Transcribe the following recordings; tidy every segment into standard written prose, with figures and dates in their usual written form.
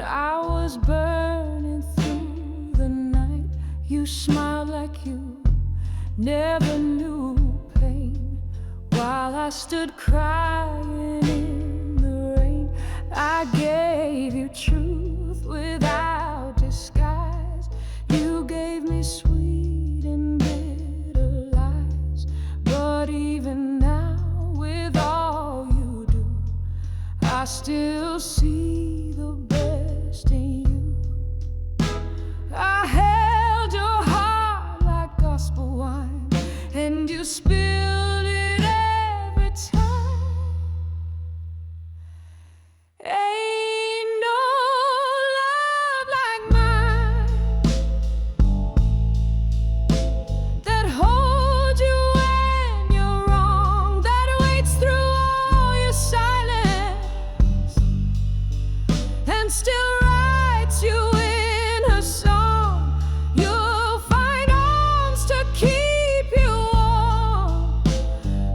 I was burning through the night. You smiled like you never knew pain. While I stood crying in the rain, I gave you truth without disguise. You gave me sweet and bitter lies. But even now, with all you do, I still see the best in you. I held your heart like gospel wine, and you spilled it every time. Ain't no love like mine that holds you when you're wrong, that waits through all your silence and still writes you in a song. You'll find arms to keep you warm,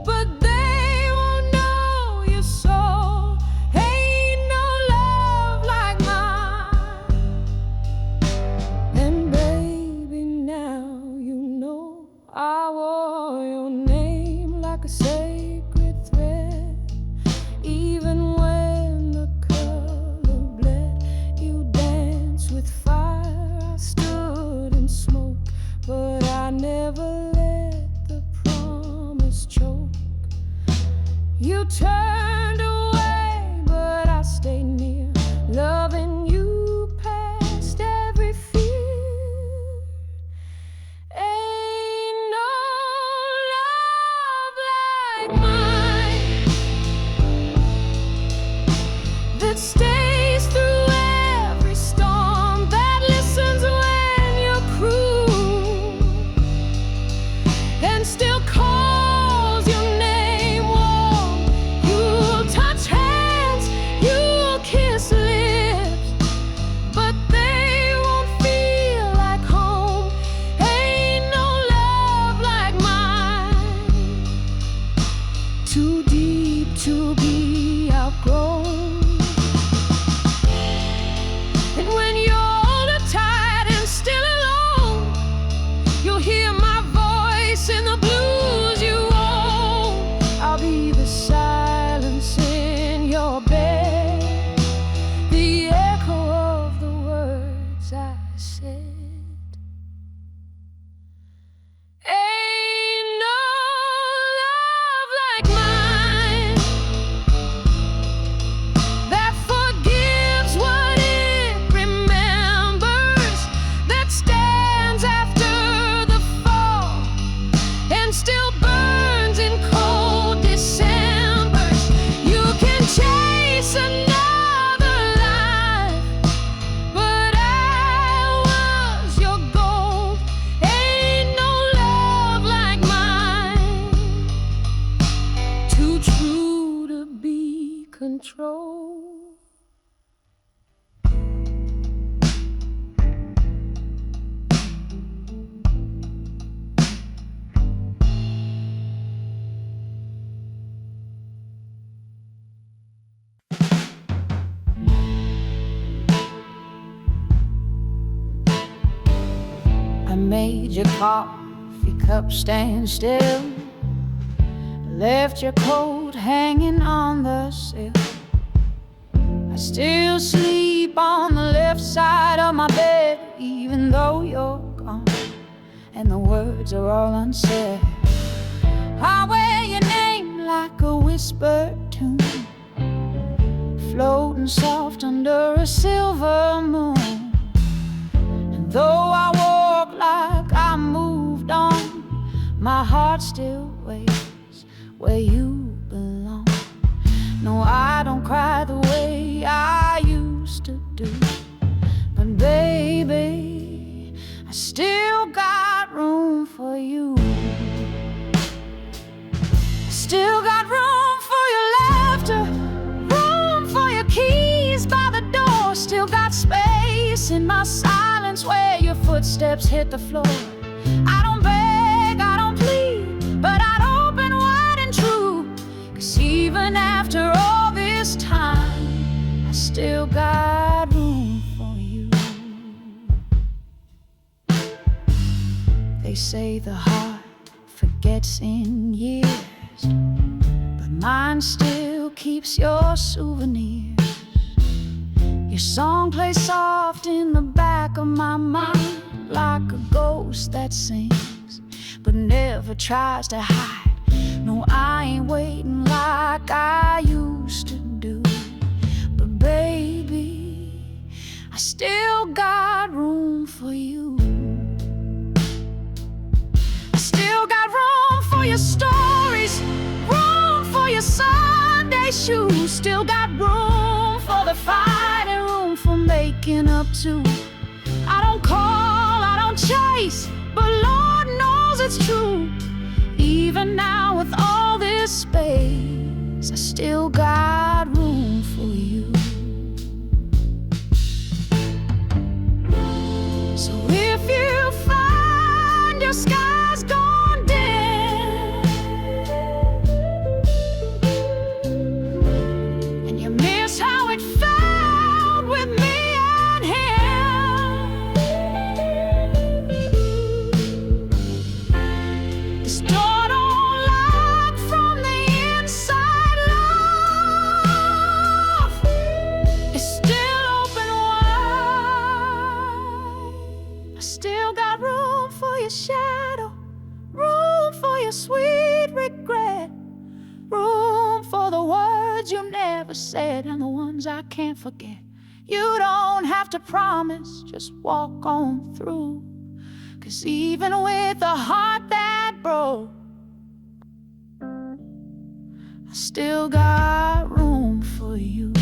but they won't know your soul. Ain't no love like mine. And baby, now you know I wore your name like a sacred thread. Even when the color bled, you danced with fire. I stood in smoke, but I never let the promise choke. You turned away, but I stayed near, loving you past every fear. Ain't no love like mine that stays through every storm, that listens when you're cruel and still calls your name warm. You'll touch hands, you'll kiss lips, but they won't feel like home. Ain't no love like mine, too deep to be outgrown. And when you're older, tired, and still alone, you'll hear my voice in the blues you own. I'll be the silence in your bed, the echo of the words I said. Ain't no love like mine that forgives what it remembers, that stands after the fall and still burns in cold Decembers. You can chase another life, but I was your gold. Ain't no love like mine, too true to be controlled. I made your coffee cup stand still, left your coat hanging on the sill. I still sleep on the left side of my bed, even though you're gone and the words are all unsaid. I wear your name like a whispered tune, floating soft under a silver moon. And though I walk like I moved on, my heart still waits where you belong. No, I don't cry the way I used to do, but baby, I still got room for you. I still got room for your laughter, room for your keys by the door. Still got space in my silence where your footsteps hit the floor. I don't beg, I don't plead, but I'd open wide and true, 'cause even after all this time, I still got room say the heart forgets in years, but mine still keeps your souvenirs. Your song plays soft in the back of my mind, like a ghost that sings but never tries to hide. No, I ain't waiting like I used to do, but baby, I still got room for you. I still got room for your stories, room for your Sunday shoes. Still got room for the fight and room for making up too. I don't call, I don't chase, but Lord knows it's true. Even now with all this space, I still got room for you. So if you find your sky's gone dim and you miss how it felt with me and him, this door don't lock from the inside. Love is still open wide. I still got room for your shadow, room for your sweet regret, room for the words you never said and the ones I can't forget. You don't have to promise, just walk on through. 'Cause even with a heart that broke, I still got room for you.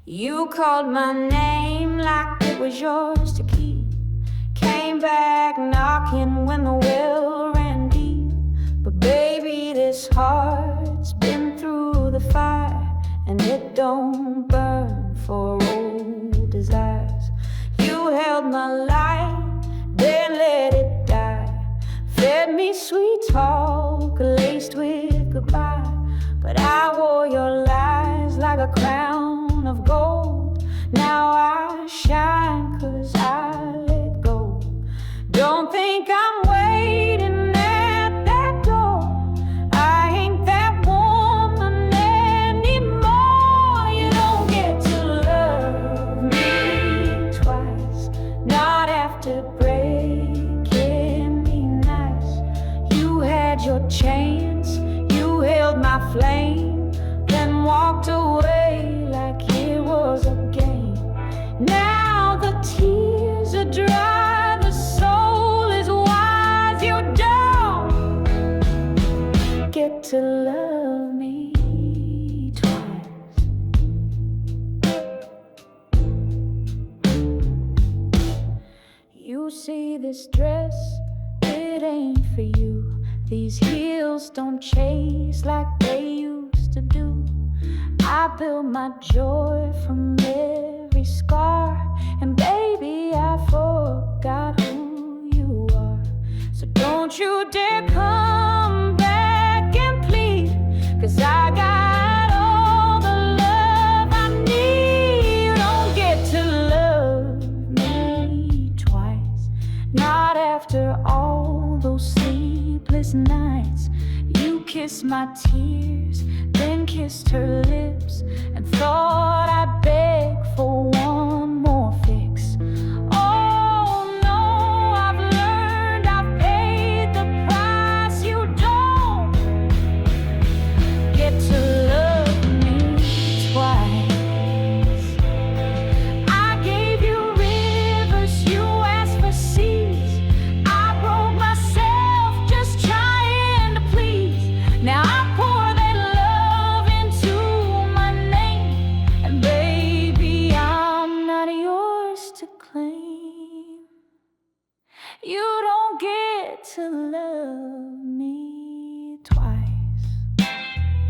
You called my name like it was yours to keep. Came back knocking when the well ran deep. But baby, this heart's been through the fire, and it don't burn for old desires. You held my light, then let it die. Fed me sweet talk laced with goodbye. But I wore your lies like a crown of gold. Now I shine 'cause I let go. Don't think I'm waiting at that door. I ain't that woman anymore. You don't get to love me twice, not after breaking me nice. You had your chance, you held my flame, then walked away like it was a game. Now the tears are dry, the soul is wise. You don't get to love me twice. You see this dress, it ain't for you. These heels don't chase like they used to do. I built my joy from every scar, and baby, I forgot who you are. So don't you dare come back and plead, 'cause I got all the love I need. You don't get to love me twice, not after all those sleepless nights. You kissed my tears, then kissed her lips, and thought I'd beg for one more fix. Oh no, I've learned, I've paid the price. You don't get to love me twice. I gave you rivers, you asked for seas. I broke myself just trying to please. Now I pour that love into my name, and baby, I'm not yours to claim. You don't get to love me twice.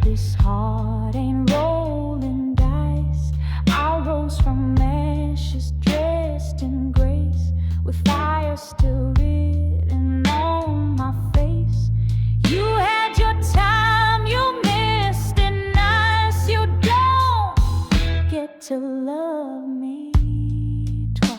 This heart ain't rolling dice. I rose from ashes, dressed in grace, with fire still written on my face. You had your time, you missed it nice. You don't get to love me twice.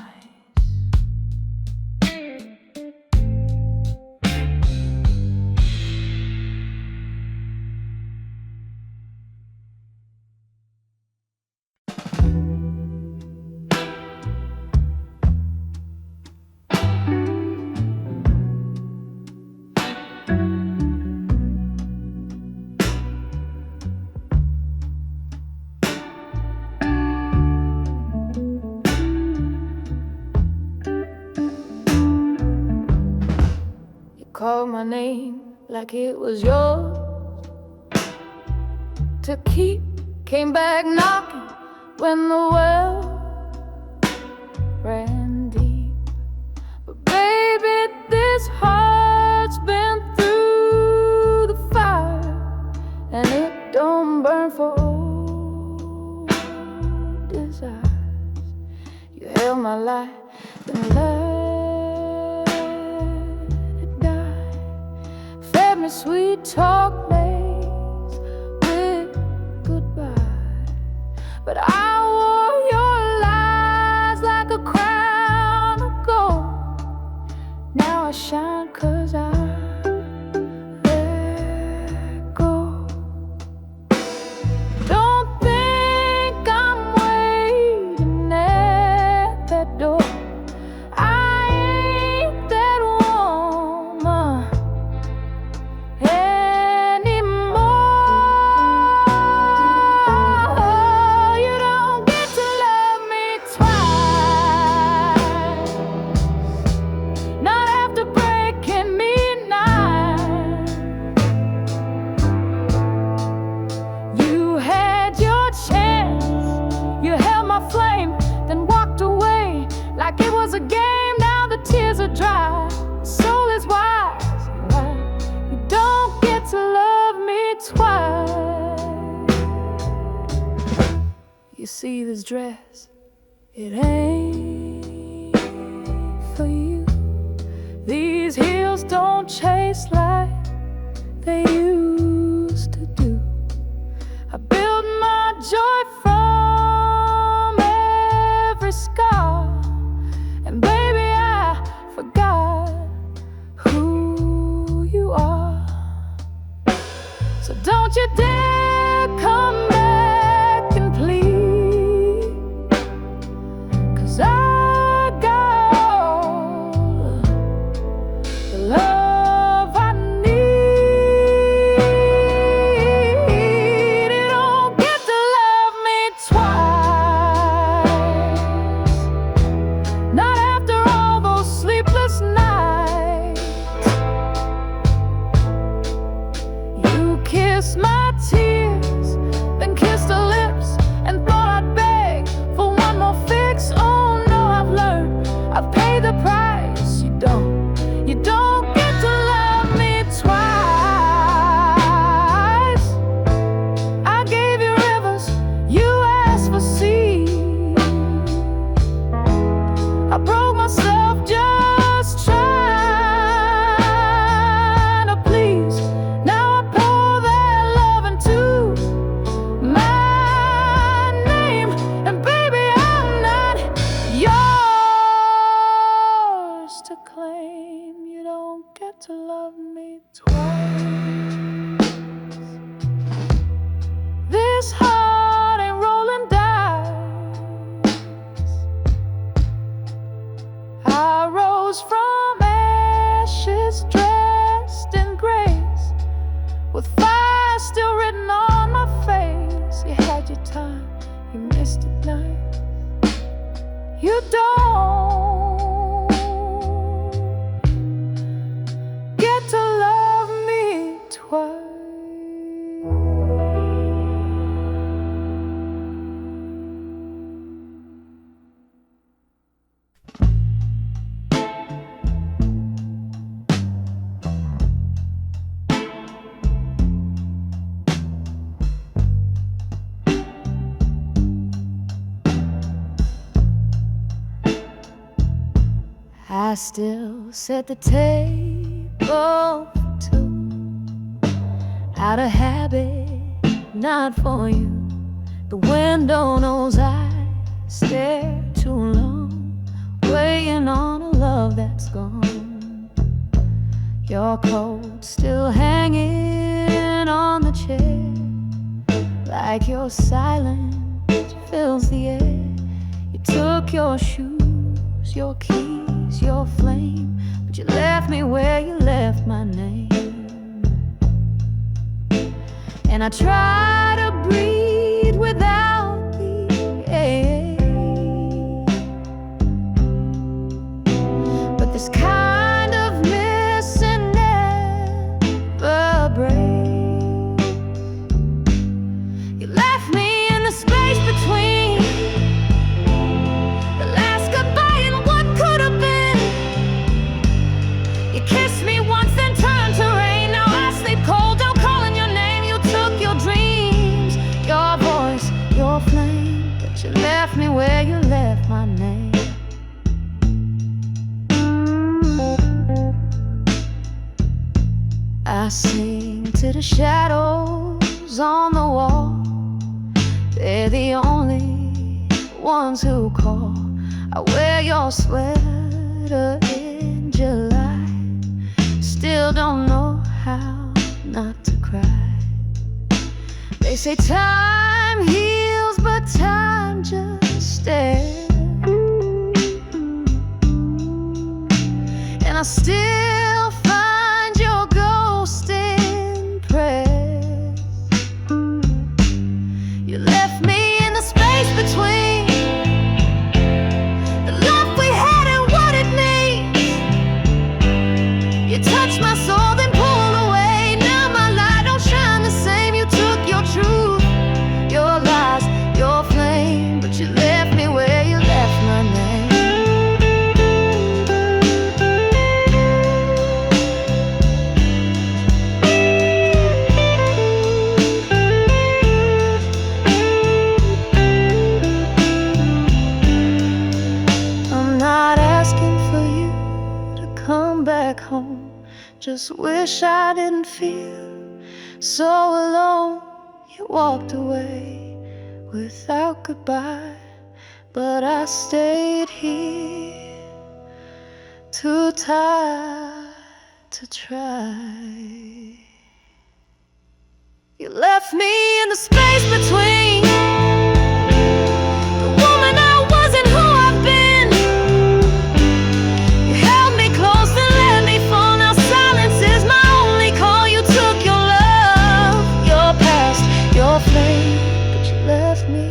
Call my name like it was yours to keep. Came back knocking when the well ran deep. But baby, this heart's been through the fire, and it don't burn for old desires. You held my life, then let me sweet talk days with goodbye. But I wore your lies like a crown of gold. Now I shine 'cause I let go. Don't think I'm waiting at that door. You see this dress, it ain't for you. These heels don't chase like they used to do. I built my joy from every scar, and baby, I forgot who you are. So don't you dare come back and plead. I got all the love I need. You don't get to love me twice, not after all those sleepless nights. You kissed my tears, then kissed the lips, and thought I'd beg for one more fix. I've paid the price. You don't get to love me twice. I gave you rivers, you asked for sea. I broke myself just trying to please. Now I pour that love into my name, and baby, I'm not yours to claim. You don't get to love me twice. This heart ain't rolling dice. I rose from ashes, dressed in grace, with fire still written on my face. You had your time, you missed it nice. You don't get to love me twice. I still set the table for two, out of habit, not for you. The window knows I stare too long, waiting on a love that's gone. Your coat still hanging on the chair, like your silence fills the air. You took your shoes, your keys, your flame, but you left me where you left my name. And I try to breathe without the air, but this kind of missing never breaks. You left me in the space between the last goodbye and what could have been. You kissed me once then turned to rain. Now I sleep cold out calling your name. You took your dreams, your voice, your flame, but you left me where you left my name. I sing to the shadows on the wall. They're the only ones who call. I wear your sweater in July, still don't know how not to cry. They say time heals, but time just stares. And I still find your ghost impressed. You left me in the space between the love we had and what it means. You touched my soul then pulled away. Now my light don't shine the same. You took your truth, your lies, your flame, but you left me where you left my name. Come back home, just wish I didn't feel so alone. You walked away without goodbye, but I stayed here, too tired to try. You left me in the space between the woman I was and who I've been. But you left me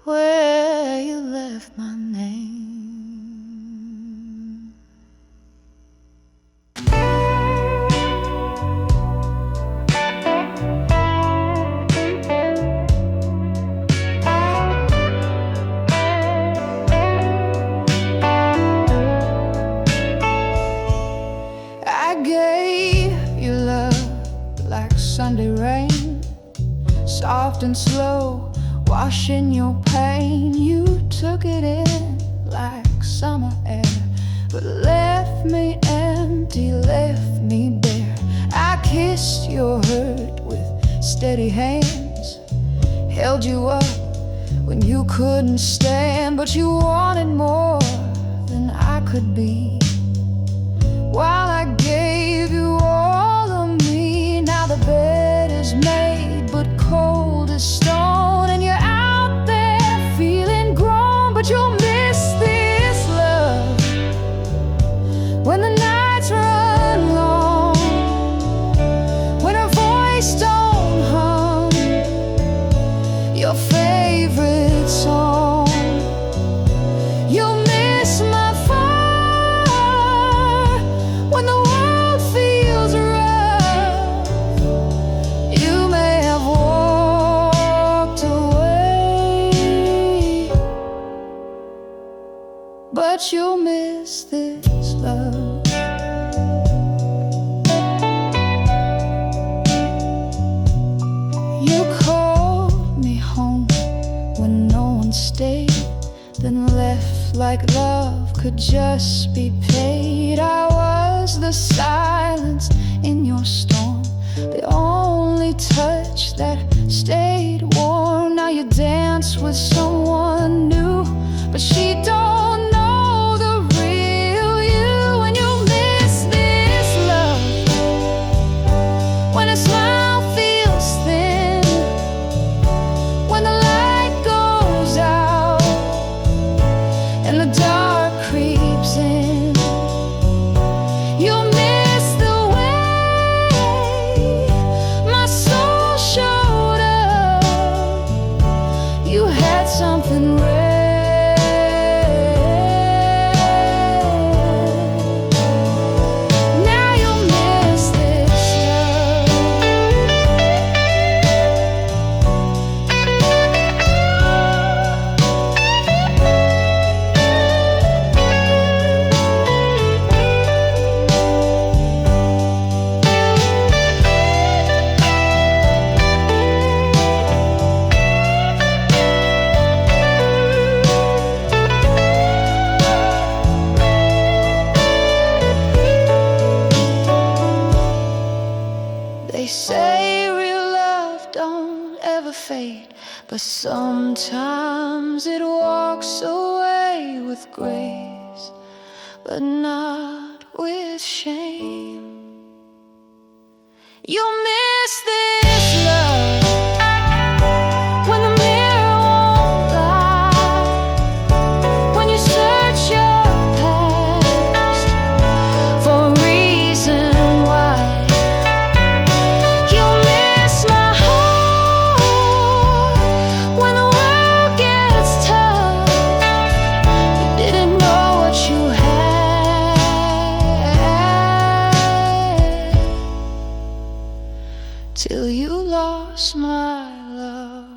where you left my name. I gave you love like Sunday rain, soft and slow, washing your pain. You took it in like summer air, but left me empty, left me bare. I kissed your hurt with steady hands, held you up when you couldn't stand, but you wanted more than I could be. While I gave you all of me, now the bed is made but cold as stone, and you're out there feeling grown, but you'll miss this love when the nights run long, when her voice don't hum your favorite song. You'll miss my phone just be paid. I was the silence in your storm, the only touch that stayed warm. Now you dance with someone new, but she don't know the real you. And you miss this love when a smile feels thin, when the light goes out and the dark creeps in. You'll miss the way my soul showed up. You had something rare. Now you'll miss this They say real love don't ever fade, but sometimes it walks away with grace, but not with shame. You'll miss this love when the mirror won't lie, when you search your past for a reason why. You'll miss my heart when the world gets tough. You didn't know what you had till you lost my love.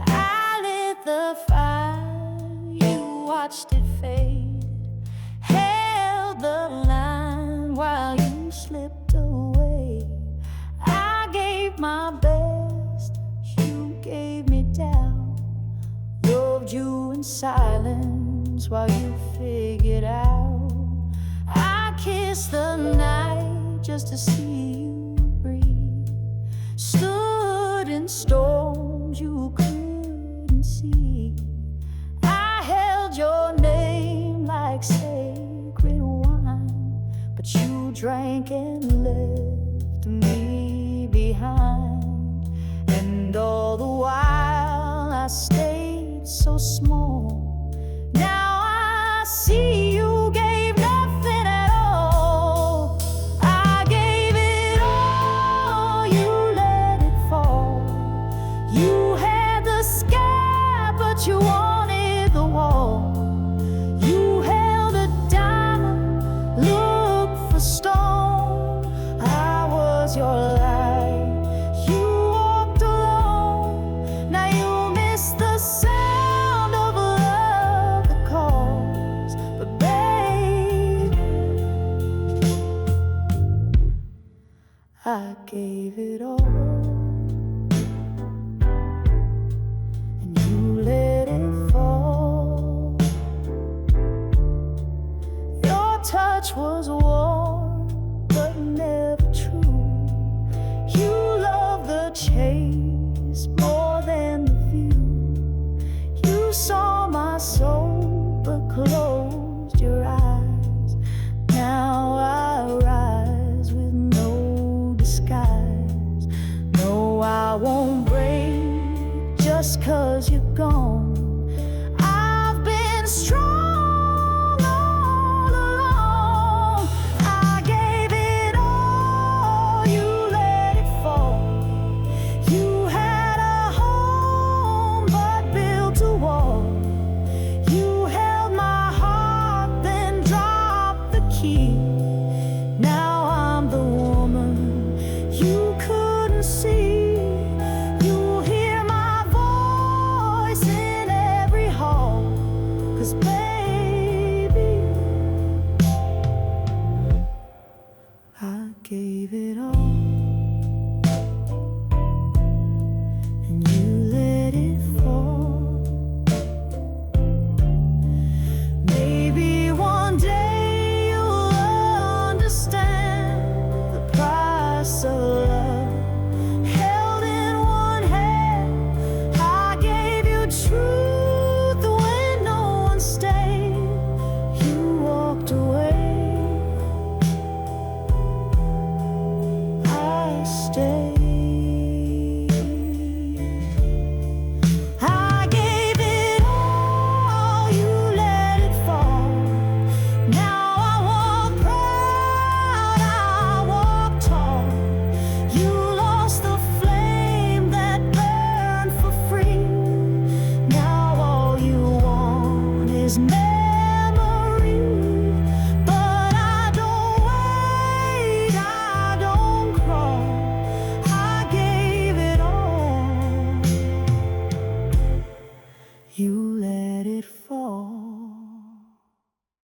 I lit the fire, you watched it fade, held the line while you slipped away. I gave my best, you gave me doubt, loved you in silence while you figured out. I kissed the night just to see you breathe, stood in storms you couldn't see. I held your name like sacred wine, but you drank and left me behind. And all the while I stayed so small. Now I see you gave nothing at all. I gave it all, you let it fall. You had the sky, but you wanted the wall. You held a diamond, looked for stone. I was your light, you walked alone. Now you miss the sound of love that calls. But babe, I gave it all, and you let it fall. Your touch was warm, but never true. You loved the chase more than the view. You saw my soul, but closed your eyes. Now I rise with no disguise. No, I won't break just 'cause you're gone. I've been strong all along. I gave it all, you let it fall. You had a this memory. But I don't wait, I don't crawl, I gave it all. You let it fall.